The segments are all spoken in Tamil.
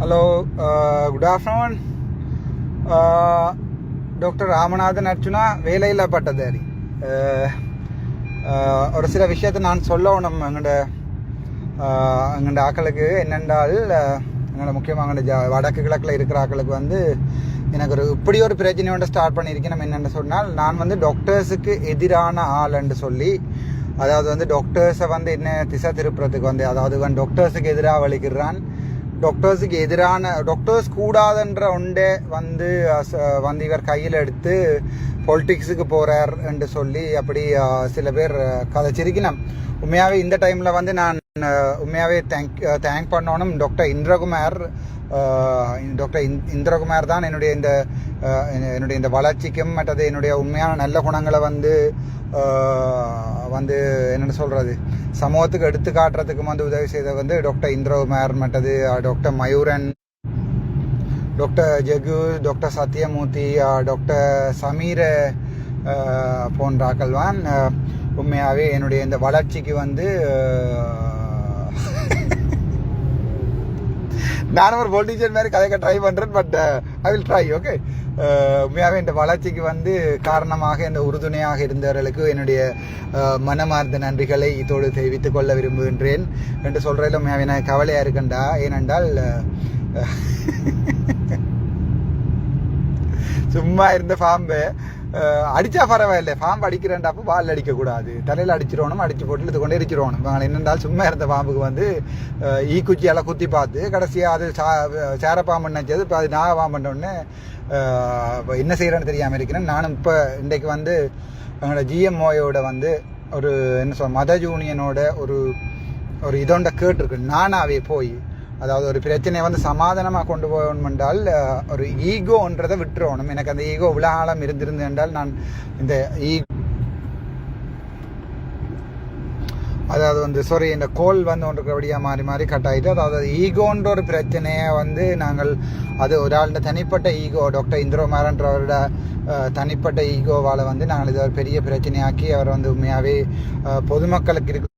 Hello, good afternoon. Doctor Ramanathan Archuna வேலையில்லா பட்டதாரி. ஒரு சில விஷயத்தை நான் சொல்லணும் எங்கள்ட ஆக்களுக்கு. என்னென்றால் எங்களோட முக்கியமாக எங்கள்ட வடக்கு கிழக்கில் இருக்கிற ஆக்களுக்கு வந்து எனக்கு இப்படி ஒரு பிரச்சனையோட ஸ்டார்ட் பண்ணியிருக்கேன். நம்ம என்னென்னு சொன்னால், நான் வந்து டாக்டர்ஸுக்கு எதிரான ஆளுன்னு சொல்லி, அதாவது வந்து டாக்டர்ஸை வந்து என்ன திசை திருப்புறதுக்கு வந்து, அதாவது டாக்டர்ஸுக்கு எதிராக வலிக்கிறான், டாக்டர்ஸுக்கு எதிரான டாக்டர்ஸ் கூடாதுன்ற ஒன்றே வந்து இவர் கையில் எடுத்து பொலிட்டிக்ஸுக்கு போகிறார் என்று சொல்லி அப்படி சில பேர் கதைச்சிருக்கணும். உண்மையாகவே இந்த டைமில் வந்து நான் உண்மையாகவே தேங்க் பண்ணணும் டாக்டர் இந்திரகுமார் தான் என்னுடைய இந்த வளர்ச்சிக்கும் மற்றது என்னுடைய உண்மையான நல்ல குணங்களை வந்து என்னென்னு சொல்கிறது, சமூகத்துக்கு எடுத்து காட்டுறதுக்கும் வந்து உதவி செய்த வந்து டாக்டர் இந்திரகுமார், மற்றது doctor Mayuran, doctor Jagu, doctor Sathyamoorthy, doctor Sameera போன்றாக்கள்வான் உண்மையாகவே என்னுடைய இந்த வளர்ச்சிக்கு வந்து நானும் ஒரு பொலிட்டிஷியன் மாதிரி கதைக்க ட்ரை பண்ணுறேன். But I will try. Okay, உண்மையாகவே இந்த வளர்ச்சிக்கு வந்து காரணமாக இந்த உறுதுணையாக இருந்தவர்களுக்கு என்னுடைய மனமார்ந்த நன்றிகளை இதோடு தெரிவித்துக் கொள்ள விரும்புகின்றேன் என்று சொல்கிறதில் உண்மையாகவே நான் கவலையாக இருக்கேன்டா. ஏனென்றால் சும்மா இருந்த பாம்பு அடித்தா பரவாயில்லை, பாம்பு அடிக்கிறேன்டாப்போ பால் அடிக்கக்கூடாது, தலையில் அடிச்சிடணும், அடித்து போட்டு இது கொண்டு எரிச்சிடணும். என்னென்றால் சும்மா இருந்த பாம்புக்கு வந்து ஈக்குச்சியால் குத்தி பார்த்து கடைசியாக அது சேர பாம்பு நினச்சது. இப்போ அது நாக பாம்புன்னொடனே என்ன செய்கிறேன்னு தெரியாமல் இருக்கிறேன். நானும் இப்போ இன்றைக்கு வந்து எங்களோட ஜிஎம்ஓயோட வந்து ஒரு என்ன சொல் மத யூனியனோட ஒரு இதோண்ட கேட்டிருக்கு. நானாவே போய், அதாவது ஒரு பிரச்சனையை வந்து சமாதானமாக கொண்டு போகணும் என்றால் ஒரு ஈகோன்றதை விட்டுறணும். எனக்கு அந்த ஈகோ விழாலம் இருந்திருந்து என்றால் நான் இந்த அதாவது வந்து இந்த கோல் வந்து ஒன்றுக்கிறபடியாக மாறி கட் ஆகிட்டு, அதாவது ஈகோன்ற ஒரு பிரச்சனையை வந்து நாங்கள் அது ஒரு ஆளுடைய தனிப்பட்ட ஈகோ, டாக்டர் இந்திரகுமார்ன்றவரோட தனிப்பட்ட ஈகோவால் வந்து நாங்கள் இதை ஒரு பெரிய பிரச்சனையாக்கி அவர் வந்து உண்மையாகவே பொதுமக்களுக்கு இருக்கு,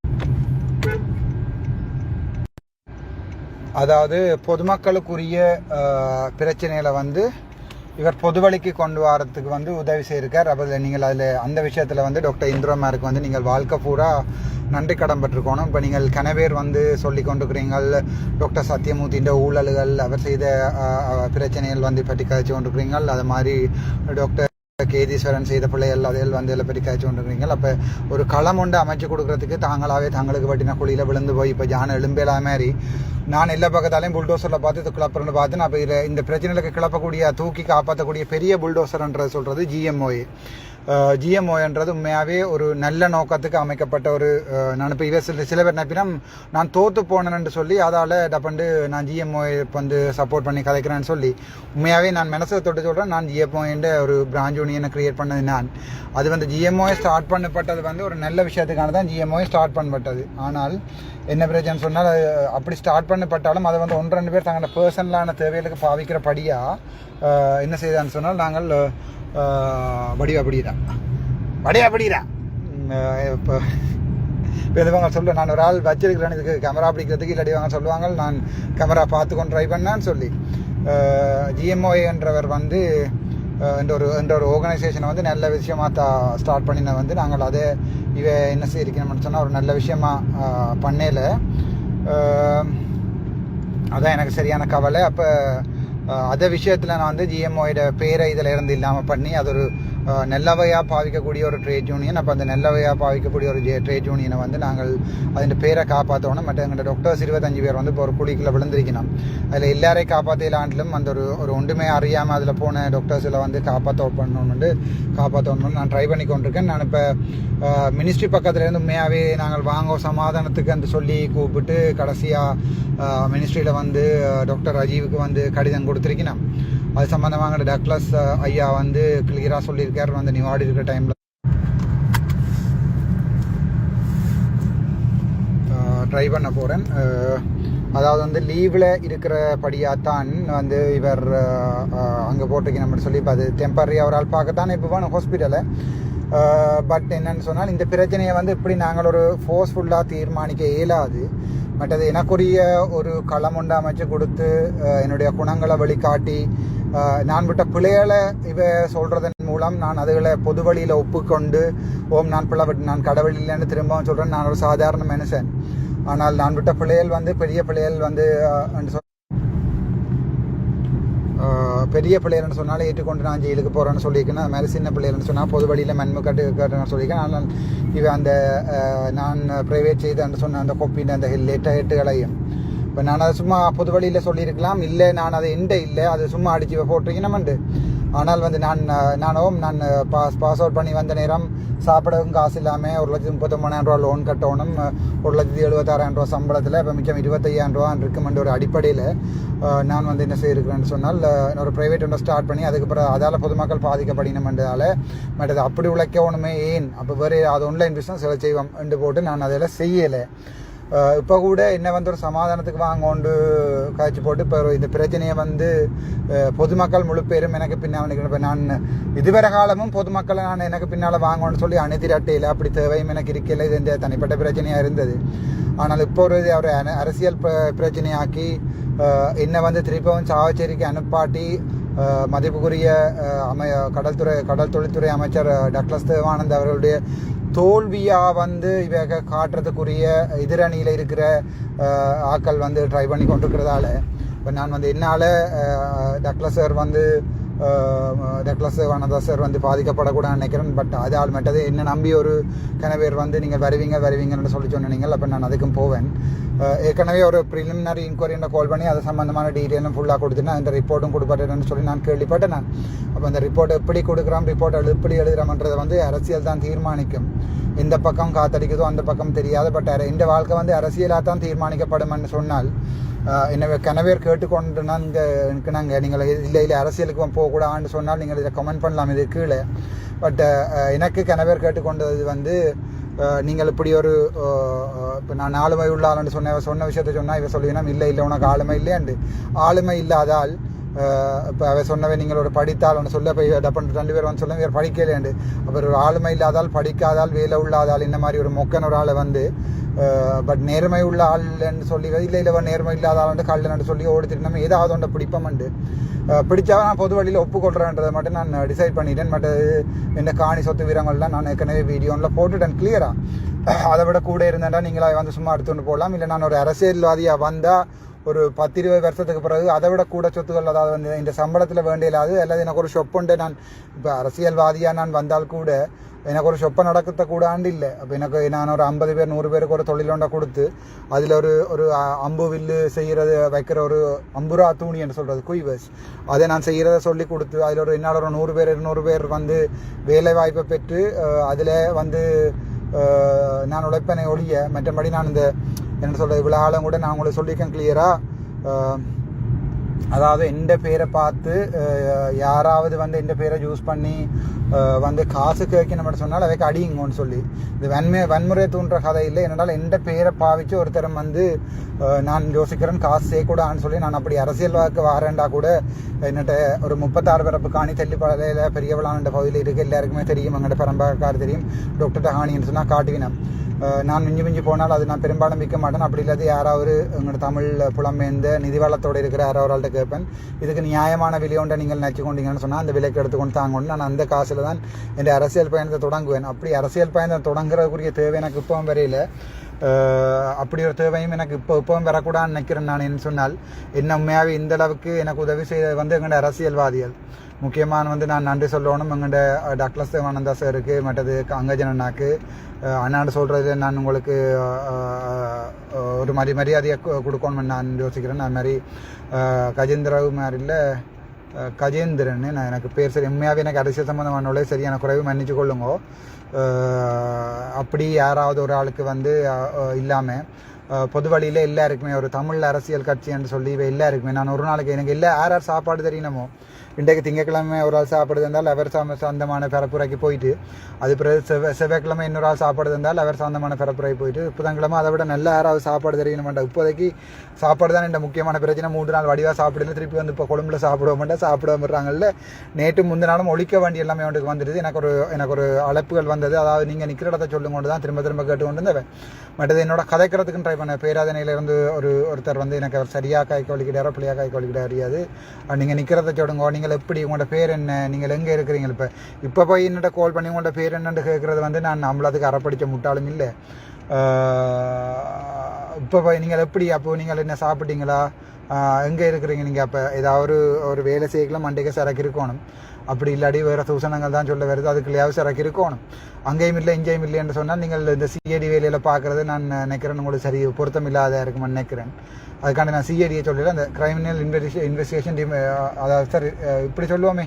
அதாவது பொதுமக்களுக்குரிய பிரச்சனைகளை வந்து இவர் பொதுவழிக்கு கொண்டு வரத்துக்கு வந்து உதவி செய்திருக்கார். அப்போ நீங்கள் அந்த விஷயத்தில் வந்து டாக்டர் இந்திரகுமாருக்கு வந்து நீங்கள் வாழ்க்கை பூரா நன்றி கடன் பெற்றிருக்கணும். இப்போ நீங்கள் கனவேர் வந்து சொல்லி கொண்டிருக்கிறீங்கள் டாக்டர் சத்யமூர்த்தின்ற ஊழல்கள், அவர் செய்த பிரச்சனைகள் வந்து பற்றி கழிச்சு கொண்டிருக்கிறீங்கள். அது மாதிரி டாக்டர் கேதீஸ்வரன் செய்த பிள்ளைகள் அதில் வந்து எல்லாம் பற்றி காய்ச்சி கொண்டிருக்கிறீங்க. அப்போ ஒரு களம் ஒன்று அமைச்சு கொடுக்கறதுக்கு தங்களுக்கு பட்டின குழியில் விழுந்து போய் இப்போ ஜான எலும்பேலா மாதிரி நான் எல்லா பக்கத்தாலையும் புல்டோசரில் பார்த்து இது கிளப்புறன்னு பார்த்து நான் இப்போ இந்த பிரச்சனைகளுக்கு கிளப்பக்கூடிய தூக்கி காப்பாற்றக்கூடிய பெரிய புல்டோசர்ன்றது சொல்கிறது ஜிஎம்ஓன்றது உண்மையாகவே ஒரு நல்ல நோக்கத்துக்கு அமைக்கப்பட்ட ஒரு நான் இப்போ சில பேர் நினைப்பினா நான் தோற்று போனேன்னு சொல்லி அதால் டப்பண்டு நான் ஜிஎம்ஓ வந்து சப்போர்ட் பண்ணி கலைக்கிறேன்னு சொல்லி, உண்மையாகவே நான் மனசை தொட்டு சொல்கிறேன். நான் ஜிஎம்ஓன்ற ஒரு பிரான்ச் யூனியனை கிரியேட் பண்ணது நான். அது வந்து ஜிஎம்ஓ ஸ்டார்ட் பண்ணப்பட்டது வந்து ஒரு நல்ல விஷயத்துக்கான தான் ஜிஎம்ஓ ஸ்டார்ட் பண்ணப்பட்டது. ஆனால் என்ன பிரச்சனை சொன்னால், அப்படி ஸ்டார்ட் பண்ணப்பட்டாலும் அதை வந்து 1-2 பேர் தங்களோட பர்சனலான தேவைகளுக்கு பாவிக்கிறபடியாக என்ன செய்தான்னு சொன்னால், நாங்கள் வடிவா இப்போ எதுவாங்க சொல்ல, நான் ஒரு ஆள் வச்சிருக்கிறேன் இதுக்கு கேமரா பிடிக்கிறதுக்கு, இல்லாட்டி வாங்க சொல்லுவாங்க நான் கேமரா பார்த்துக்கொண்டு ட்ரை பண்ணேன்னு சொல்லி. ஜிஎம்ஓஏன்றவர் வந்து என்ற ஒரு ஆர்கனைசேஷனை வந்து நல்ல விஷயமாக ஸ்டார்ட் பண்ணின வந்து நாங்கள் அதை என்ன செய்யணும்னு சொன்னால் ஒரு நல்ல விஷயமா பண்ணல. அதான் எனக்கு சரியான கவலை. அப்போ அதே விஷயத்தில் நான் வந்து ஜிஎம்ஓட பேரை இதில் இருந்து இல்லாமல் பண்ணி அது ஒரு நல்லவையாக பாவிக்கக்கூடிய ஒரு ட்ரேட் யூனியன். அப்போ அந்த நல்லவையாக பாவிக்கக்கூடிய ஒரு ட்ரேட் யூனியனை வந்து நாங்கள் அதன் பேரை காப்பாற்றணும். மற்ற எங்களோட டாக்டர்ஸ் 25 பேர் வந்து இப்போ ஒரு குழிக்குள்ளே விழுந்திருக்கணும். அதில் எல்லாரையும் காப்பாற்றலாண்டிலும் அந்த ஒரு ஒன்றுமே அறியாமல் அதில் போன டாக்டர்ஸில் வந்து காப்பாற்றணும்னு நான் ட்ரை பண்ணி கொண்டிருக்கேன். நான் இப்போ மினிஸ்ட்ரி பக்கத்துலேருந்து உண்மையாகவே நாங்கள் வாங்க சமாதானத்துக்கு என்று சொல்லி கூப்பிட்டு கடைசியாக மினிஸ்ட்ரியில் வந்து டாக்டர் ராஜீவுக்கு வந்து கடிதம் கொடுத்துருக்கணும். அது சம்பந்தமாக டக்ளஸ் ஐயா வந்து கிளியராக சொல்லியிருக்கார். வந்து நீ வாடி இருக்கிற டைமில் ட்ரை பண்ண போகிறேன். அதாவது வந்து லீவில் இருக்கிறபடியாகத்தான் வந்து இவர் அங்கே போட்டிருக்கணும்னு சொல்லி, இப்போ அது டெம்பரரியாக ஒரு ஆள் பார்க்கத்தானே இப்போ வேணும் ஹாஸ்பிட்டலை. பட் என்னன்னு சொன்னால், இந்த பிரச்சனையை வந்து இப்படி நாங்கள் ஒரு ஃபோர்ஸ்ஃபுல்லாக தீர்மானிக்க இயலாது. மற்றது எனக்குரிய ஒரு களம் ஒன்று அமைச்சு கொடுத்து என்னுடைய குணங்களை வழிகாட்டி நான் விட்ட பிள்ளைகளை சொல்கிறதன் மூலம் நான் அதுகளை பொது வழியில் ஒப்புக்கொண்டு நான் பிள்ளை விட்டு நான் கடவுள் இல்லைன்னு திரும்பவும் சொல்கிறேன். நான் ஒரு சாதாரண மனுஷன். ஆனால் நான் விட்ட பிள்ளைகள் பெரிய பிள்ளைகள் பெரிய பிள்ளைகள்னு சொன்னாலும் ஏற்றுக்கொண்டு நான் ஜெயிலுக்கு போகிறேன்னு சொல்லியிருக்கேன். அது மாதிரி சின்ன பிள்ளைகள்னு சொன்னால் பொது வழியில் மென்மை கட்டுன்னு சொல்லியிருக்கேன். ஆனால் அந்த நான் ப்ரைவேட் செய்து சொன்ன அந்த கொப்பின் அந்த ஹெட்டுகளையும் இப்போ நான் அதை சும்மா பொது வழியில் சொல்லியிருக்கலாம். இல்லை நான் அதை இல்லை அது சும்மா அடித்து போட்டிருக்கணும்ண்டு. ஆனால் நான் பாஸ் அவுட் பண்ணி வந்த நேரம் சாப்பிடவும் காசு இல்லாமல் 1,39,000 லோன் கட்டணும், 1,76,000 சம்பளத்தில் இப்போ மிச்சம் 25,000 இருக்குமென்ற ஒரு அடிப்படையில் நான் என்ன செய்திருக்கிறேன்னு சொன்னால் ஒரு ப்ரைவேட் ஒன்று ஸ்டார்ட் பண்ணி அதுக்கப்புறம் அதால் பொதுமக்கள் பாதிக்கப்படணுமென்றதால் மற்றது அப்படி உழைக்கணுமே ஏன் அப்போ வேறு அது ஆன்லைன் பிஸ்னஸ் செய்வோம் என்று போட்டு நான் அதில் செய்யலை. இப்போ கூட என்ன ஒரு சமாதானத்துக்கு வாங்கொண்டு காய்ச்சி போட்டு இப்போ இந்த பிரச்சனையை பொதுமக்கள் முழு பேரும் எனக்கு பின்னால் இப்போ நான் இதுவரை காலமும் பொதுமக்களை நான் எனக்கு பின்னால் வாங்கணும்னு சொல்லி அணைத்திரட்டையில் அப்படி தேவையும் எனக்கு இருக்கல. இது இந்த தனிப்பட்ட பிரச்சனையாக இருந்தது. ஆனால் இப்போ ஒரு அரசியல் பிரச்சனையாக்கி என்னை திருப்பவும் சாவச்சேரிக்கு அனுப்பாட்டி மதிப்புக்குரிய கடல் தொழில்துறை அமைச்சர் டக்ளஸ் தேவானந்த் அவர்களுடைய தோல்வியாக இவங்க காட்டுறதுக்குரிய எதிரணியில் இருக்கிற ஆக்கள் ட்ரை பண்ணி கொண்டிருக்கிறதால இப்போ நான் என்னால் Douglas sir Douglas Devananda sir பாதிக்கப்படக்கூடாதுன்னு நினைக்கிறேன். பட் அதால் மட்டது என்ன நம்பி ஒரு கணவர் நீங்கள் வருவீங்கன்னு சொல்லி சொன்னீங்க. அப்போ நான் அதுக்கும் போவேன். ஏற்கனவே ஒரு ப்ரிலிமினரி இன்கொயரின்னு கால் பண்ணி அது சம்மந்தமான டீட்டெயிலும் ஃபுல்லாக கொடுத்துட்டு அந்த ரிப்போர்ட்டும் கொடுப்பட்டேன்னு சொல்லி நான் கேள்விப்பட்டேன். அப்போ அந்த ரிப்போர்ட் எப்படி கொடுக்குறோம், ரிப்போர்ட் எப்படி எழுதுகிறோம்ன்றதை அரசியல் தான் தீர்மானிக்கும். எந்த பக்கம் காத்தடிக்குதோ அந்த பக்கம் தெரியாது. பட் இந்த வாழ்க்கை அரசியலாக தான் தீர்மானிக்கப்படும்னு சொன்னால் என்ன கனவேர் கேட்டுக்கொண்டு நாங்கள் நீங்கள் இல்லை அரசியலுக்கு போகக்கூடாதுன்னு சொன்னால் நீங்கள் இதை கமெண்ட் பண்ணலாம் இது கீழே. பட் எனக்கு கனவேர் கேட்டுக்கொண்டது நீங்கள் இப்படி ஒரு இப்போ நான் ஆளுமை உள்ள ஆளுன்னு சொன்ன விஷயத்த சொன்னால் இவ சொல்லுவீங்கன்னா இல்லை உனக்கு ஆளுமை இல்லையாண்டு. ஆளுமை இல்லாதால் இப்போ அவ சொன்னவை நீங்கள் ஒரு படித்தால் ஒன்று சொல்ல போய் டப்பன் 2 பேர் சொல்ல வேறு படிக்கலேண்டு. அப்புறம் ஒரு ஆளுமை இல்லாதால் படிக்காதால் வேலை உள்ளாதால் இந்த மாதிரி ஒரு மொக்கன் ஒரு ஆளை பட் நேர்மை உள்ள ஆள்ன்னு சொல்லி இல்லை நேர்மை இல்லாத ஆளுண்டு கல்லுன்னு சொல்லி ஓடித்துட்டு நம்ம ஏதாவது ஒன்றை பிடிப்போம்ண்டு பிடிச்சா நான் பொது வழியில் ஒப்புக்கொள்கிறேன்றதை மட்டும் நான் டிசைட் பண்ணிட்டேன். பட் இந்த காணி சொத்து வீரங்கள்லாம் நான் ஏற்கனவே வீடியோவில் போட்டுட்டேன் கிளியராக. அதை விட கூட இருந்தேன்டா நீங்களா சும்மா எடுத்துகிட்டு போகலாம். இல்லை நான் ஒரு அரசியல்வாதியாக வந்தால் ஒரு 10-20 வருஷத்துக்கு பிறகு அதை விட கூட சொத்துக்கள் அதாவது இந்த சம்பளத்தில் வேண்டியலாது அல்லது எனக்கு ஒரு ஷொப்புண்டு நான் இப்போ அரசியல்வாதியாக நான் வந்தால் கூட எனக்கு ஒரு ஷொப்பை நடக்கத்த கூடாண்டு இல்லை. அப்போ நான் ஒரு 50 பேர் 100 பேருக்கு ஒரு தொழிலொண்டை கொடுத்து அதில் ஒரு அம்பு வில்லு செய்கிறது வைக்கிற ஒரு அம்புரா தூணி என்று சொல்கிறது குய்வஸ் அதை நான் செய்கிறத சொல்லி கொடுத்து அதில் ஒரு என்னால் ஒரு 100 பேர் 200 பேர் வேலை வாய்ப்பை பெற்று அதில் நான் உழைப்பனை ஒழிய மற்றபடி நான் இந்த என்ன சொல்கிறது இவ்வளோ ஆளும் கூட நான் உங்களுக்கு சொல்லியிருக்கேன் கிளியராக. அதாவது எந்த பேரை பார்த்து யாராவது எந்த பேரை யூஸ் பண்ணி காசு கேட்கணும் சொன்னால் அவைக்கு அடியுங்கன்னு சொல்லி இது வன்முறை தூண்டுற கதை இல்லை. என்னால் எந்த பேரை பாவிச்சு ஒருத்தரம் நான் யோசிக்கிறேன் காசு செய்யக்கூடாதுன்னு சொல்லி நான் அப்படி அரசியல் வாக்கு வாரேன்டா கூட என்னட்ட ஒரு 36 பிறப்பு காணி தெல்லிப்பாளையில் பெரியவளான பகுதியில் இருக்குது. எல்லாருக்குமே தெரியும், எங்கள்கிட்ட பரம்பரைக்கார் தெரியும். டாக்டர் ஹானின்னு சொன்னால் காட்டுவினம். நான் மிஞ்சி போனால் அது நான் பெரும்பாலும் விற்க மாட்டேன். அப்படி இல்லாத யாராவது எங்களோட தமிழ் புலம்பெயர்ந்த நிதி வளத்தோடு இருக்கிற யாராவரால்கிட்ட கேட்பேன். இதுக்கு நியாயமான விலையோண்டை நீங்கள் நினச்சி கொண்டீங்கன்னு சொன்னால் அந்த விலைக்கு எடுத்துக்கொண்டு தாங்கொண்டு நான் அந்த காசில் தான் என் அரசியல் பயணத்தை தொடங்குவேன். அப்படி அரசியல் பயணத்தை தொடங்குறதுக்குரிய தேவை எனக்கு இப்பவும் வரையில். அப்படி ஒரு தேவையும் எனக்கு இப்பவும் வரக்கூடாதுன்னு நினைக்கிறேன். நான் என்ன சொன்னால் என்ன உண்மையாகவே இந்த அளவுக்கு எனக்கு உதவி செய்த எங்களோட அரசியல்வாதிகள் முக்கியமான நான் நன்றி சொல்லணும். எங்கள்ட டக்ளஸ் தேவானந்தா சாருக்கு மற்றது அங்கஜனனாக்கு அண்ணாண்டு சொல்கிறது நான் உங்களுக்கு ஒரு மரியாதையை கொடுக்கணும்னு நான் யோசிக்கிறேன். அது மாதிரி கஜேந்திரவு மாதிரில கஜேந்திரன் நான் எனக்கு பேர் சரி உண்மையாகவே எனக்கு அரசியல் சம்மந்தமானவளே சரியான குறைவு மன்னிச்சு கொள்ளுங்க. அப்படி யாராவது ஒரு ஆளுக்கு இல்லாமல் பொது வழியில் எல்லாருக்குமே ஒரு தமிழ் அரசியல் கட்சி என்று சொல்லி எல்லாருக்குமே நான் ஒரு நாளைக்கு எனக்கு யார் சாப்பாடு தெரியணுமோ இன்றைக்கு திங்கக்கிழமை ஒரு ஆள் சாப்பிடுது இருந்தால் அவர் சொந்தமான பரப்புரைக்கு போயிட்டு அது பிறகு செவ்வாய்க்கிழமை இன்னொரு ஆள் சாப்பாடு இருந்தால் அவர் சொந்தமான பரப்புரைக்கு போயிட்டு புதன்கிழமை அதை விட நல்ல யாராவது சாப்பாடு தெரியணும் மாட்டேன். இப்போதைக்கு சாப்பாடு தான் இந்த முக்கியமான பிரச்சனை. 3 நாள் வடிவாக சாப்பிடல, திருப்பி வந்து இப்போ கொழும்புல சாப்பிட மாட்டேன், சாப்பிட வந்துடுறாங்கல்ல. நேற்று முந்தினாலும் ஒழிக்க வேண்டிய எல்லாமே அவனுக்கு வந்துடுது. எனக்கு ஒரு அழைப்புகள் வந்தது. அதாவது நீங்கள் நிற்கிற இடத்த சொல்லும் கொண்டு தான் திரும்ப கேட்டுக்கொண்டு இருந்தவன். மற்றது என்னோட கதைக்கிறதுக்குன்னு ட்ரை பண்ணேன். பேராதனையிலேருந்து ஒருத்தர் வந்து எனக்கு அவர் சரியாக காய்க்க வலிக்கிட்டாரோ பிள்ளையாக காய்க்க வலிக்கிட்ட அறியாது. நீங்கள் நிற்கிறத சொல்லுங்க, நீங்கள் எப்படி, உங்களோட பேர் என்ன, நீங்கள் எங்கே இருக்கிறீங்க, இப்போ போய் என்னோட கால் பண்ணி உங்களோட பேர் என்னன்னு கேட்குறது வந்து நான் நம்மளதுக்கு அறப்படித்த முட்டாளும் இல்லை. இப்போ போய் நீங்கள் எப்படி, அப்போது நீங்கள் என்ன சாப்பிட்டீங்களா, எங்கே இருக்கிறீங்க, நீங்கள் அப்போ ஏதாவது ஒரு வேலை செய்யலாம் மண்டைக்கு சரக்கு இருக்கணும். அப்படி இல்லாடி வேறு சூசனங்கள் தான் சொல்ல வருது, அதுக்குள்ளேயாவது சரக்கு இருக்கணும். அங்கேயும் இல்லை இங்கேயும் இல்லைன்னு சொன்னால் நீங்கள் இந்த சிஐடி வேலையில் பார்க்குறது நான் நினைக்கிறேன் உங்களுக்கு சரி பொருத்தம் இல்லாத இருக்குமென்னு நினைக்கிறேன். அதுக்காண்டி நான் சிஐடியை சொல்லல, அந்த கிரிமினல் இன்வெஸ்டிகேஷன் டீம், அதாவது சார் இப்படி சொல்லுவோமே,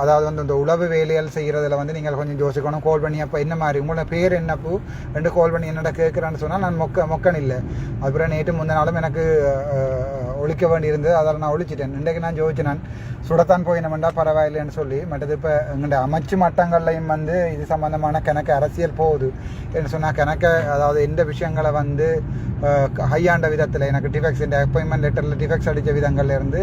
அதாவது வந்து இந்த உளவு வேலைகள் செய்கிறதுல வந்து நீங்கள் கொஞ்சம் யோசிக்கணும். கால் பண்ணி அப்போ என்ன மாதிரி உங்களோட பேர் என்னப்போ ரெண்டு கால் பண்ணி என்னோட கேட்குறான்னு சொன்னால் நான் மொக்கன் இல்லை. அப்புறம் நேற்று முந்தின நாளும் எனக்கு ஒழிக்க வேண்டியிருந்தது, அதில் நான் ஒழிச்சிட்டேன். இன்றைக்கு நான் யோசிச்சு நான் சுடத்தான் போய் என்னமெண்டா பரவாயில்லைன்னு சொல்லி. மற்றது இப்போ எங்கள்ட அமைச்சு மட்டங்கள்லையும் வந்து இது சம்மந்தமான கணக்கு அரசியல் போகுது என்று சொன்னால் கணக்கை, அதாவது எந்த விஷயங்களை வந்து கையாண்ட விதத்தில் எனக்கு டிஃபெக்ட்ஸ் இந்த அப்பாயின்மெண்ட் லெட்டரில் டிஃபெக்ட்ஸ் அடித்த விதங்கள்லேருந்து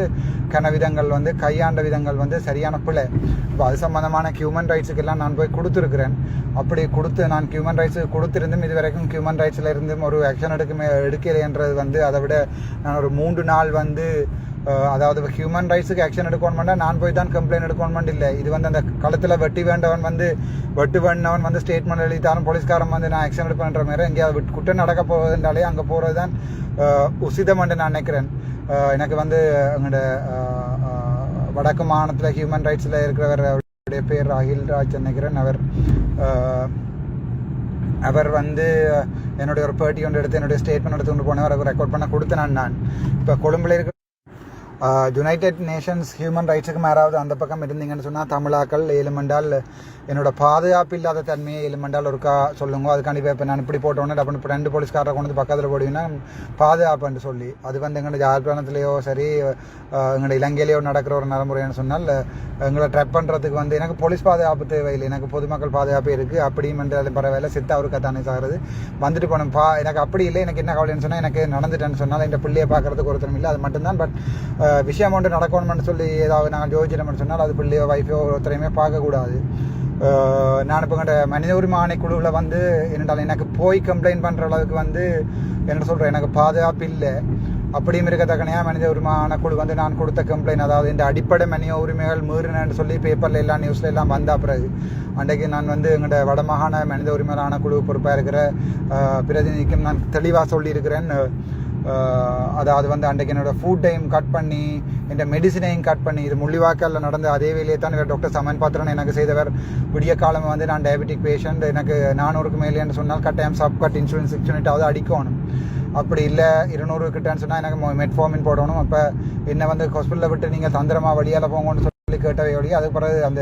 விதங்கள் வந்து கையாண்ட விதங்கள் வந்து சரியான பிள்ளை. இப்போ அது சம்மந்தமான ஹியூமன் ரைட்ஸுக்கெல்லாம் நான் போய் கொடுத்துருக்குறேன். அப்படி நான் ஹியூமன் ரைட்ஸுக்கு கொடுத்துருந்தும் இது வரைக்கும் ஹியூமன் ரைட்ஸில் இருந்தும் ஒரு ஆக்ஷன் எடுக்கலைன்றது வந்து அதை விட நான் ஒரு 3 நாள் வந்து, அதாவது ஹியூமன் ரைட்ஸுக்கு ஆக்ஷன் எடுக்கணும்னா நான் போய் தான் கம்ப்ளைண்ட் எடுக்கணுமெண்ட் இல்லை. இது வந்து அந்த களத்தில் வெட்டு வேண்டவன் வந்து ஸ்டேட்மெண்ட் எழுதித்தாலும் போலீஸ்காரன் வந்து நான் ஆக்ஷன் எடுப்பேன்ற மாதிரி எங்கேயாவது குற்றம் நடக்க போவதுன்றாலே அங்கே போகிறது தான் உசிதம்னு நான் நினைக்கிறேன். எனக்கு வந்து எங்களோட வடக்கு மாநிலத்தில் ஹியூமன் ரைட்ஸில் இருக்கிறவர், அவருடைய பேர் அகில்ராஜ் நினைக்கிறேன். அவர் வந்து என்னுடைய ஒரு பேட்டி ஒன்று எடுத்து என்னுடைய ஸ்டேட்மெண்ட் எடுத்து கொண்டு போனவர், அவர் ரெக்கார்ட் பண்ண கொடுத்தேன். நான் இப்போ கொழும்புல இருக்கிற யுனைடெட் நேஷன்ஸ் ஹியூமன் ரைட்ஸுக்கு மேலாவது அந்த பக்கம் இருந்தீங்கன்னு சொன்னால் தமிழாக்கள் ஏழுமண்டால் என்னோட பாதுகாப்பு இல்லாத தன்மையை ஏழுமண்டால் ஒருக்கா சொல்லுங்க. அதுக்காண்டி இப்போ நான் இப்படி போட்டோன்னே அப்போ இப்போ 2 போலீஸ்காரரை கொண்டு வந்து பக்கத்தில் போடுவீங்கன்னா பாதுகாப்புன்னு சொல்லி, அது வந்து எங்களோட யாழ்ப்பாணத்துலேயோ சரி எங்களோட இலங்கையிலேயோ நடக்கிற ஒரு நடைமுறைன்னு சொன்னால் எங்களை ட்ரெப் பண்ணுறதுக்கு வந்து எனக்கு போலீஸ் பாதுகாப்பு தேவையில்லை, எனக்கு பொதுமக்கள் பாதுகாப்பு இருக்குது. அப்படியும் என்றாலும் பரவாயில்ல, சித்த அவருக்கு தானே சாகிறது வந்துட்டு போனோம். எனக்கு அப்படி இல்லை. எனக்கு என்ன கவலைன்னு சொன்னால் எனக்கு நடந்துட்டேன்னு சொன்னால் இந்த பிள்ளையை பார்க்குறதுக்கு ஒருத்தரும் இல்லை, அது மட்டும்தான். பட் விஷயம் ஒன்று நடக்கணும்னு சொல்லி ஏதாவது நாங்கள் யோசிச்சிட்டோம்னு சொன்னால் அது பிள்ளையோ வைஃபோ ஒருத்தரையுமே பார்க்கக்கூடாது. நான் இப்போ மனித உரிமை ஆணைக்குழுவில் வந்து என்னென்றால் எனக்கு போய் கம்ப்ளைண்ட் பண்ணுற அளவுக்கு வந்து என்ன சொல்கிறேன், எனக்கு பாதுகாப்பு இல்லை. அப்படியும் இருக்கத்தக்கனையாக மனித உரிமை ஆணைக்குழு வந்து நான் கொடுத்த கம்ப்ளைண்ட், அதாவது இந்த அடிப்படை மனித உரிமைகள் மீறினு சொல்லி பேப்பரில் எல்லாம் நியூஸில் எல்லாம் வந்த பிறகு அன்றைக்கு நான் வந்து எங்களோட வடமாகாண மனித உரிமை ஆணைக்குழு பொறுப்பாக இருக்கிற பிரதிநிதிக்கும் நான் தெளிவாக சொல்லியிருக்கிறேன். அதாவது வந்து அன்றைக்கு என்னோட ஃபுட் டைம் கட் பண்ணி இந்த மெடிசினையும் கட் பண்ணி, இது முள்ளிவாக்கல்ல நடந்த அதே வேலையை தான் இவர் டாக்டர் சமன் பாத்திரன் எனக்கு செய்தவர். விடிய காலம் வந்து நான் டயபெட்டிக் பேஷண்ட், எனக்கு 400க்கு மேலேன்னு சொன்னால் கட்டாயம் சப்கட் இன்சூரன்ஸ் 6 யூனிட்டாவது அடிக்கணும். அப்படி இல்லை 200 கிட்டன்னு சொன்னால் எனக்கு மெட்ஃபார்மின் போடணும். அப்போ என்னை வந்து ஹாஸ்பிட்டலில் விட்டு நீங்கள் தந்திரமா வழியால் போங்கன்னு சொல்லி கேட்டவை வழி. அதுக்கு பிறகு அந்த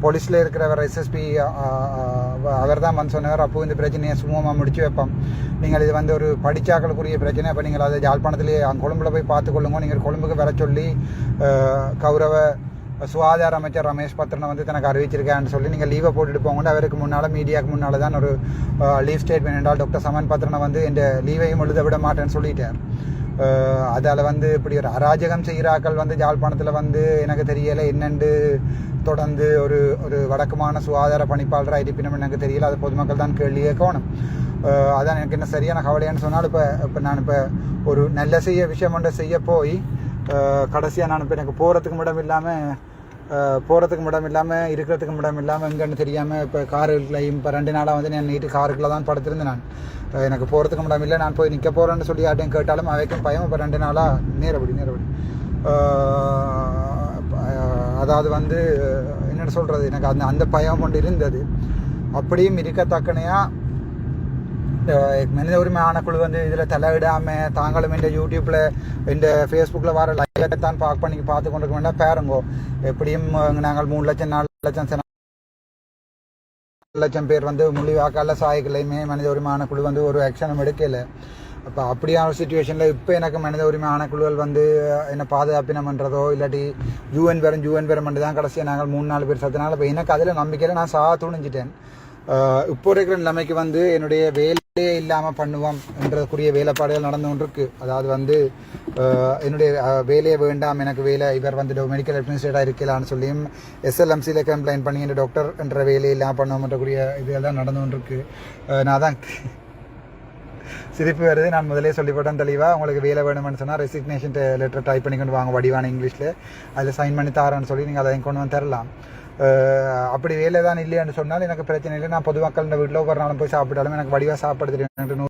போலீஸில் இருக்கிறவர் எஸ்எஸ்பி அவர் தான் வந்து சொன்னவர், அப்போ இந்த பிரச்சனையை சுமூகமாக முடிச்சு வைப்போம், நீங்கள் இது வந்து ஒரு படித்தாக்களுக்குரிய பிரச்சனை, அப்போ நீங்கள் அதை யாழ்ப்பாணத்திலேயே அங்கே கொழும்புல போய் பார்த்துக்கொள்ளுங்க, நீங்கள் கொழும்புக்கு வர சொல்லி கௌரவ சுகாதார அமைச்சர் ரமேஷ் பத்ரனை வந்து தனக்கு அறிவிச்சிருக்கான்னு சொல்லி நீங்கள் லீவை போட்டுட்டு போங்க. அவருக்கு முன்னால் மீடியாவுக்கு முன்னால் தான் ஒரு லீவ் ஸ்டேட்மெண்ட் என்றால் டாக்டர் சமன் பத்ரனை வந்து இந்த லீவையும் எழுத விட மாட்டேன்னு சொல்லிட்டார். அதால் வந்து இப்படி ஒரு அராஜகம் செய்கிறாக்கள் வந்து யாழ்ப்பாணத்தில் வந்து எனக்கு தெரியலை என்னென்று தொடர்ந்து ஒரு வடக்குமான சுகாதார பணிப்பாளராக இருப்பினும் எனக்கு தெரியல. அது பொதுமக்கள் தான் கேள்வி கேட்கணும். அதான் எனக்கு என்ன சரியான கவலையான்னு சொன்னால் இப்போ நான் இப்போ ஒரு நல்ல விஷயம் ஒன்றை செய்ய போய் கடைசியாக நான் இப்போ எனக்கு போகிறதுக்கு இடம் இல்லாமல் இருக்கிறதுக்கு இடம் இல்லாமல் எங்கன்னு தெரியாமல் இப்போ காருக்குள்ளையும் இப்போ 2 நாளாக வந்து நான் நீட்டு காருக்குள்ளே தான் படுத்திருந்தேன். நான் எனக்கு போகிறதுக்கு இடம் இல்லை, நான் போய் நிற்க போகிறேன்னு சொல்லி யார்ட்டையும் கேட்டாலும் அவைக்கும் பயம். இப்போ 2 நாளாக நேரப்படி அதாவது வந்து என்னென்னு சொல்கிறது, எனக்கு அந்த பயம் கொண்டு இருந்தது. அப்படியும் இருக்கத்தக்கனையாக மனித உரிமை ஆணைக்குழு வந்து இதில் தலையிடாமல் தாங்களும் இந்த யூடியூப்பில் இந்த ஃபேஸ்புக்கில் வர லைவை தான் பார்த்து கொண்டு வேண்டாம் பாருங்கோ. எப்படியும் நாங்கள் 3 லட்சம் 4 லட்சம் பேர் வந்து முள்ளிவாக்கால சாய்களையுமே மனித உரிமை ஆணைக்குழு வந்து ஒரு ஆக்ஷனும் எடுக்கலை. அப்போ அப்படியான ஒரு சுச்சுவேஷனில் இப்போ எனக்கு மனித உரிமை ஆணைக்குழுக்கள் வந்து என்ன பாதுகாப்பினம் பண்ணுறதோ இல்லாட்டி யூஎன் பேரும் மட்டும் தான் கடைசியாக நாங்கள் 3-4 பேர் சத்தினால இப்போ எனக்கு அதில் நம்பிக்கையில் நான் துணிஞ்சிட்டேன். இப்போ இருக்கிற நிலைமைக்கு வந்து என்னுடைய வேலையே இல்லாமல் பண்ணுவோம் என்றதுக்குரிய வேலைப்பாடுகள் நடந்து கொண்டிருக்கு. அதாவது வந்து என்னுடைய வேலையை வேண்டாம், எனக்கு வேலை இவர் வந்து மெடிக்கல் அட்மினிஸ்ட்ரேட்டாக இருக்கலான்னு சொல்லியும் SLMCயில் கம்ப்ளைண்ட் பண்ணி இந்த டாக்டர் என்ற வேலையை இல்லாமல் பண்ணுவோம்ன்றக்கூடிய இதெல்லாம் நடந்து கொண்டிருக்கு. நான் தான் சிரிப்பு வருது. நான் முதலே சொல்லிப்பட்டேன் தெளிவாக, உங்களுக்கு வேலை வேணும்னு சொன்னால் ரெசிக்னேஷன் லெட்டர் டைப் பண்ணி கொண்டு வாங்க வடிவான இங்கிலீஷில், அதில் சைன் பண்ணி தாரேன்னு சொல்லி நீங்கள் அதை கொண்டு வந்து தரலாம். அப்படி வேலை தான் இல்லைன்னு சொன்னால் எனக்கு பிரச்சனை இல்லை. நான் பொதுமக்கள் வீட்டில் ஒவ்வொரு நாளும் போய் சாப்பிட்டாலும் எனக்கு வடிவாக சாப்பிட தெரியும்.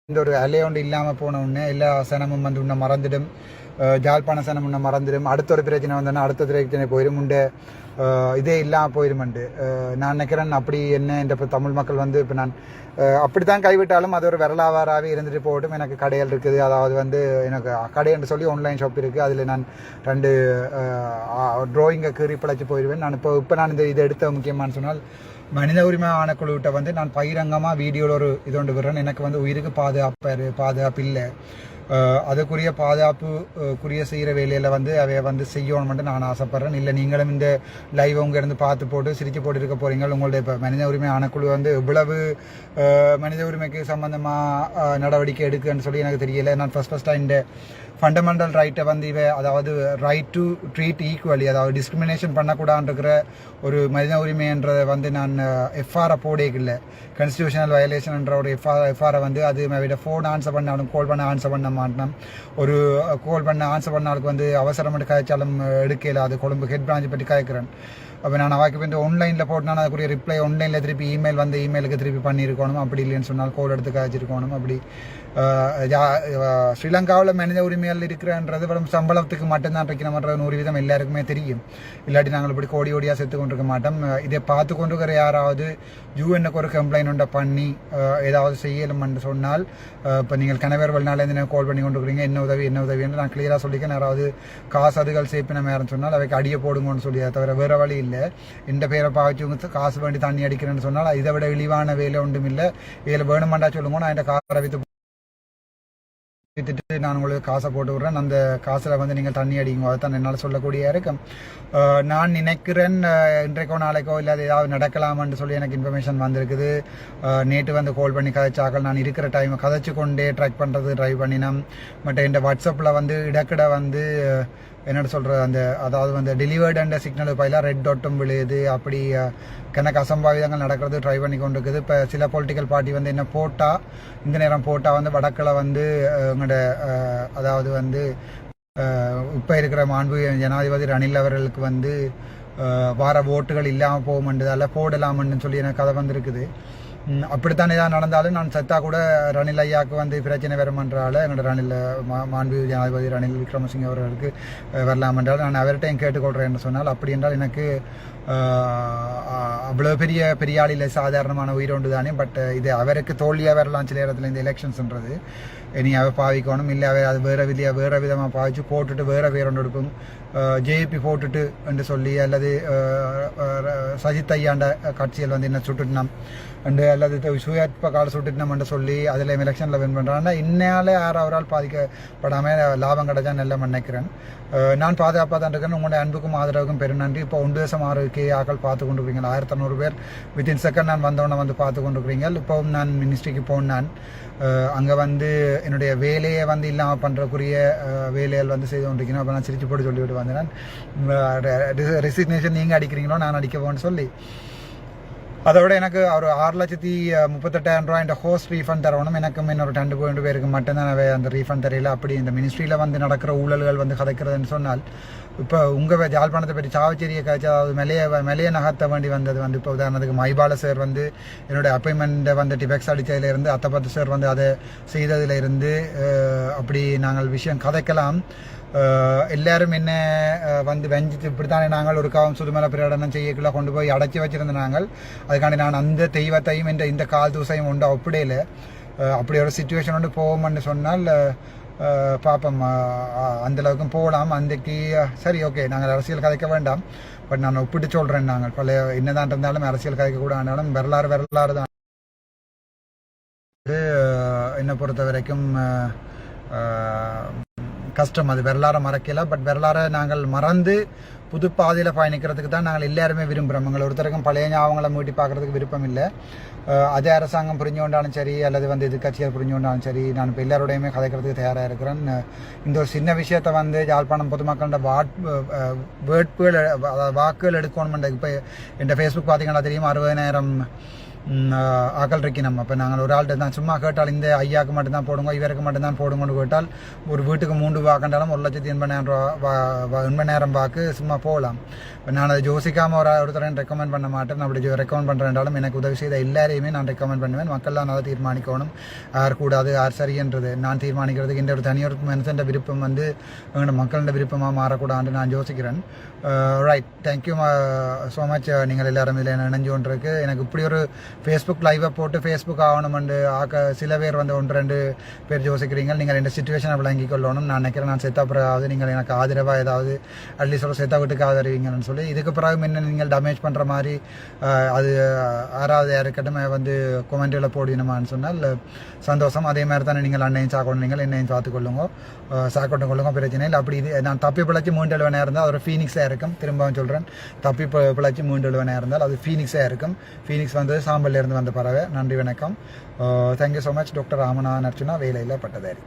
இந்த ஒரு அலையை ஒன்று இல்லாமல் போன உடனே எல்லா சனமும் வந்து உன்னை மறந்துடும், ஜாழ்ப்பாண சனம் உன்னை மறந்துடும், அடுத்த ஒரு பிரச்சனை வந்தோன்னா அடுத்த பிரச்சனை போயிடும், உண்டு இதே இல்லாமல் போயிடுமெண்டு நான் நினைக்கிறேன். அப்படி என்ன இந்த தமிழ் மக்கள் வந்து இப்போ நான் அப்படி தான் கைவிட்டாலும் அது ஒரு வரலாவாராகவே இருந்துட்டு போகட்டும். எனக்கு கடைகள் இருக்குது, அதாவது வந்து எனக்கு கடைன்னு சொல்லி ஆன்லைன் ஷாப் இருக்குது, அதில் நான் 2 ட்ராயிங்கை கீறி பழச்சி போயிடுவேன். நான் இப்போ நான் இதை எடுத்த முக்கியமானு சொன்னால், மனித உரிமை ஆணைக்குழுவிட்ட வந்து நான் பகிரங்கமாக வீடியோவில் ஒரு இது ஒன்று விடுறேன். எனக்கு வந்து உயிருக்கு பாதுகாப்பு இல்லை, அதுக்குரிய பாதுகாப்புக்குரிய செய்கிற வேலையில் வந்து அவைய வந்து செய்யணும்னு நான் ஆசைப்பட்றேன். இல்லை நீங்களும் இந்த லைவ் உங்க இருந்து பார்த்து போட்டு சிரிச்சு போட்டு இருக்க போகிறீங்க. உங்களுடைய இப்போ மனித உரிமை ஆணைக்குழு வந்து எவ்வளவு மனித உரிமைக்கு சம்பந்தமாக நடவடிக்கை எடுக்குன்னு சொல்லி எனக்கு தெரியலை. நான் ஃபஸ்ட்டாக இந்த ஃபண்டமெண்டல் ரைட்டை வந்து அதாவது ரைட் டு ட்ரீட் ஈக்குவலி, அதாவது டிஸ்கிரிமினேஷன் பண்ணக்கூடாதுன்ற ஒரு மனித உரிமைன்றதை வந்து நான் எஃப்ஆரை போடேக்கில்லை. கான்ஸ்டியூஷனல் வயலேஷன்ன்ற ஒரு எஃப்ஆரை வந்து அது விட ஃபோன் ஆன்சர் பண்ணாலும் கால் பண்ண ஆன்சர் பண்ண மாட்டேன். ஒரு கால் பண்ண ஆன்சர் பண்ணாலுக்கு வந்து அவசரப்பட்டு கதைச்சாலும் எடுக்கல. அது கொழும்பு ஹெட் பிரான்ச் பற்றி கதைக்கிறேன். அப்போ நான் அவாக்கு வந்து ஆன்லைனில் போட்டேன்னா அதுக்குரிய ரிப்ளை ஆன்லைனில் திருப்பி இமெயில் வந்து இமெயிலுக்கு திருப்பி பண்ணியிருக்கணும். அப்படி இல்லைன்னு சொன்னால் கோல் எடுத்து காய்ச்சிருக்கணும். அப்படி ஸ்ரீலங்காவில் மனித உரிமைகள் இருக்கிறன்றது வெறும் சம்பளத்துக்கு மட்டும்தான் இருக்கிற ஒரு விதம் எல்லாருக்குமே தெரியும். இல்லாட்டி நாங்கள் இப்படி கோடியாக செத்து கொண்டிருக்க மாட்டோம். இதை பார்த்து கொண்டிருக்கிற யாராவது யூஎன்னுக்கு ஒரு கம்ப்ளைண்ட் ஒன்றை பண்ணி ஏதாவது செய்யலும்னு சொன்னால், இப்போ நீங்கள் கணவர் வெளிநாளேருந்து கால் பண்ணி கொண்டிருக்கிறீங்க, என்ன உதவின்னு நான் கிளியராக சொல்லிக்கேன். யாராவது காசு அதுகள் சேப்பினம் யாருன்னு சொன்னால் அவைக்கு அடியை போடுங்கன்னு சொல்லி, தவிர வேறு வழி இல்லை. இந்த பேரை பாய்ச்சி காசு வேண்டி தண்ணி அடிக்கிறேன்னு சொன்னால் இதை விட இழிவான வேலை ஒன்றும் இல்லை. இதில் வேணுமெண்டா சொல்லுங்க, நான் இந்த காரை வித்துட்டு நான் உங்களுக்கு காசை போட்டு விட்றேன், அந்த காசில் வந்து நீங்கள் தண்ணி அடிங்க. அதுதான் என்னால் சொல்லக்கூடிய இருக்கும். நான் நினைக்கிறேன் இன்றைக்கோ நாளைக்கோ இல்லாத ஏதாவது நடக்கலாமான்னு சொல்லி எனக்கு இன்ஃபர்மேஷன் வந்திருக்குது. நேற்று வந்து கால் பண்ணி கதைச்சாக்கள், நான் இருக்கிற டைமை கதைச்சு கொண்டே ட்ராக் பண்ணுறது ட்ரைவ் பண்ணினேன். பட் இந்த வாட்ஸ்அப்பில் வந்து இடக்கிட வந்து என்னோட சொல்கிறது அந்த அதாவது வந்து டெலிவர்டு அண்ட் சிக்னல் பயிலாக ரெட் டாட்டும் விழுது. அப்படி கணக்கு அசம்பாவிதங்கள் நடக்கிறது ட்ரை பண்ணி கொண்டு இருக்குது. இப்போ சில பொலிட்டிக்கல் பார்ட்டி வந்து என்ன போட்டால் இந்த நேரம் போட்டால் வந்து வடக்கில் வந்து எங்களோட அதாவது வந்து இப்போ இருக்கிற மாண்பு ஜனாதிபதி ரணில் அவர்களுக்கு வந்து வார ஓட்டுகள் இல்லாமல் போகுமென்றதால போடலாமன்னு சொல்லி எனக்கு கதை வந்திருக்குது. அப்படித்தான் ஏதாவது நடந்தாலும் நான் சத்தா கூட ரணில் ஐயாவுக்கு வந்து பிரச்சனை வருமன்றால என்னோட ரணில் மாண்பு ஜனாதிபதி ரணில் விக்ரமசிங்க அவர்களுக்கு வரலாம் என்றால் நான் அவர்கிட்டையும் கேட்டுக்கொள்கிறேன் என்று சொன்னால், அப்படி என்றால் எனக்கு அவ்வளோ பெரிய ஆள் இல்லை, சாதாரணமான உயிரோண்டு தானே. பட் இது அவருக்கு தோல்வியாக வரலாம் சில இடத்துல இந்த எலெக்ஷன்ஸ்ன்றது. இனி அவர் பாவிக்கணும், இல்லை அவர் அது வேறு விதமாக பாவிச்சு போட்டுட்டு வேறு ஒன்று எடுக்கும், ஜேபி போட்டுட்டு என்று சொல்லி, அல்லது சஜித் ஐயாண்ட கட்சியில் வந்து என்ன சுட்டுட்டினோம் அண்டு அல்லது சுயற்ப கால சுட்டுட்டினோம் என்று சொல்லி அதில் எலெக்ஷனில் வின் பண்ணுறாங்கன்னா இன்னையாலே யாராவரால் பாதிக்கப்படாமல் லாபம் கிடைச்சா நல்ல நினைக்கிறேன். நான் பாதுகாப்பாக தான் இருக்கிறேன். உங்களுடைய அன்புக்கும் ஆதரவுக்கும் பெரும் நன்றி. இப்போ 1.6K ஆக்கள் பார்த்து கொண்டு இருக்கிறீங்க, 1500 பேர் வித்தின் செகண்ட் நான் வந்தவொடனே வந்து பார்த்து கொண்டு இருக்கிறீங்க. இப்போவும் நான் மினிஸ்ட்ரிக்கு போனேன், அங்கே வந்து என்னுடைய வேலையை வந்து இல்லாமல் பண்ணுறக்குரிய வேலைகள் வந்து செய்து கொண்டிருக்கணும். அப்போ நான் சிரிச்சு போட்டு சொல்லிவிட்டு வந்தேன், ரெசிக்னேஷன் நீங்கள் அடிக்கிறீங்களோ நான் அடிக்க போன்னு சொல்லி. அதோட எனக்கு ஒரு 6,38,000 இந்த ஹோஸ்ட் ரீஃபண்ட் தரணும். எனக்கும் இன்னொரு 2 பேருக்கு மட்டும்தான் அந்த ரீஃபண்ட் தெரியல. அப்படி இந்த மினிஸ்ட்ரியில் வந்து நடக்கிற ஊழல்கள் வந்து கதைக்கிறதுன்னு சொன்னால், இப்போ உங்கள் ஜாழ்ப்பாணத்தை பற்றி சாவச்சேரியை காய்ச்சி அதாவது மெலைய நகர்த்த வேண்டி வந்தது வந்து இப்போ உதாரணத்துக்கு மைபால சார் வந்து என்னுடைய அப்பாயின்மெண்ட்டை வந்து டிபெக்ஸ் அடித்ததுலேருந்து, அத்தப்பத்து சார் வந்து அதை செய்ததுலேருந்து அப்படி நாங்கள் விஷயம் கதைக்கலாம். எல்லாரும் என்ன வந்து வெஞ்சிட்டு இப்படித்தானே நாங்கள் ஒரு காவம் சுதுமலை பிரகடனம் செய்யக்குள்ள கொண்டு போய் அடைச்சி வச்சிருந்த நாங்கள். அதுக்காண்டி நான் அந்த தெய்வத்தையும் இந்த கால் தூசையும் உண்டு அப்படியில அப்படி ஒரு சுச்சுவேஷன் ஒன்று போவோம்னு சொன்னால் பார்ப்போம். அந்தளவுக்கும் போகலாம். அன்றைக்கு சரி ஓகே, நாங்கள் அரசியல் கதைக்க வேண்டாம். பட் நான் ஒப்பிட்டு சொல்கிறேன், நாங்கள் பழைய என்னதான் இருந்தாலும் அரசியல் கதைக்க கூட ஆனாலும் வரலாறு தான். என்னை பொறுத்த வரைக்கும் கஷ்டம். அது வரலாறை மறக்கல. பட் வரலாறை நாங்கள் மறந்து புது பாதையில் பயணிக்கிறதுக்கு தான் நாங்கள் எல்லாருமே விரும்புகிறோம். எங்களை ஒருத்தருக்கும் பழைய ஞாபகங்களை மீட்டி பார்க்குறதுக்கு விருப்பம் இல்லை. அதே அரசாங்கம் புரிஞ்சு கொண்டாலும் சரி, அல்லது வந்து எதிர்கட்சிகள் புரிஞ்சு கொண்டாலும் சரி, நான் இப்போ எல்லாரோடையுமே கதைக்கிறதுக்கு தயாராக இருக்கிறேன். இந்த ஒரு சின்ன விஷயத்தை வந்து யாழ்ப்பாணம் பொதுமக்களோட வாக்குகள் எடுக்கணும். இப்போ என் ஃபேஸ்புக் பார்த்தீங்கன்னா தெரியும், 60,000 ஆக்கள் இருக்கணும். அப்போ நாங்கள் ஒரு ஆள்கிட்ட தான் சும்மா கேட்டால் இந்த ஐயாவுக்கு மட்டும்தான் போடுங்க, இவருக்கு மட்டும்தான் போடுங்கன்னு கேட்டால் ஒரு வீட்டுக்கு 3 வாக்குண்டாலும் 1,80,000 வாக்கு சும்மா போகலாம். இப்போ நான் அதை யோசிக்காமல் ஒருத்தரையும் ரெக்கமெண்ட் பண்ண மாட்டேன். அப்படி ரெக்கமெண்ட் பண்ணுறேன்றாலும் எனக்கு உதவி செய்த எல்லாரையுமே நான் ரெக்கமெண்ட் பண்ணுவேன். மக்கள் தான் அதை தீர்மானிக்கணும், யார் கூடாது யார் சரின்றது நான் தீர்மானிக்கிறதுக்கு இந்த ஒரு தனியொரு மனுஷன் விருப்பம் வந்து மக்களோட விருப்பமாக மாறக்கூடாதுன்னு நான் யோசிக்கிறேன். Right, thank you so much. நீங்கள் எல்லாரும் இதில் நினைஞ்சு கொண்டிருக்கு. எனக்கு இப்படி ஒரு ஃபேஸ்புக் லைவை போட்டு ஃபேஸ்புக் ஆகணுமெண்டு சில பேர் வந்து 1-2 பேர் யோசிக்கிறீங்க. நீங்கள் இந்த சிச்சுவேஷனை விளங்கி கொள்ளணும். நான் நினைக்கிறேன் நான் செத்தா பிறகு நீங்கள் எனக்கு ஆதரவாக ஏதாவது அட்லீஸ்ட் ஒரு செத்தா வீட்டுக்கு ஆதரவீங்கன்னு சொல்லி, இதுக்கு பிறகு என்ன நீங்கள் டேமேஜ் பண்ணுற மாதிரி அது யாராவது யாருக்கிட்ட வந்து கொமெண்ட்டில் போடணுமான்னு சொன்னால் சந்தோஷம். அதே மாதிரி தானே நீங்கள் அன்னையும் சாக்கணும், நீங்கள் என்னையும் பார்த்துக்கொள்ளுங்க, சாக்கொண்டு கொள்ளுங்க, பிரச்சனை இல்லை. அப்படி இது நான் தப்பி பிழைச்சி 3 எழுவனாக இருந்தால் அது ஒரு ஃபீனிக்ஸாக இருக்கும். திரும்பவும் சொல்கிறேன், தப்பி பிழைச்சி 3 எழுவனாக இருந்தால் அது ஃபீனிக்ஸாக இருக்கும். ஃபீனிக்ஸ் வந்து சாம்பல்லேருந்து வந்த பறவை. நன்றி, வணக்கம். Thank you so much. Doctor Ramanathan Archuna, வேலையில் பட்டதாரி.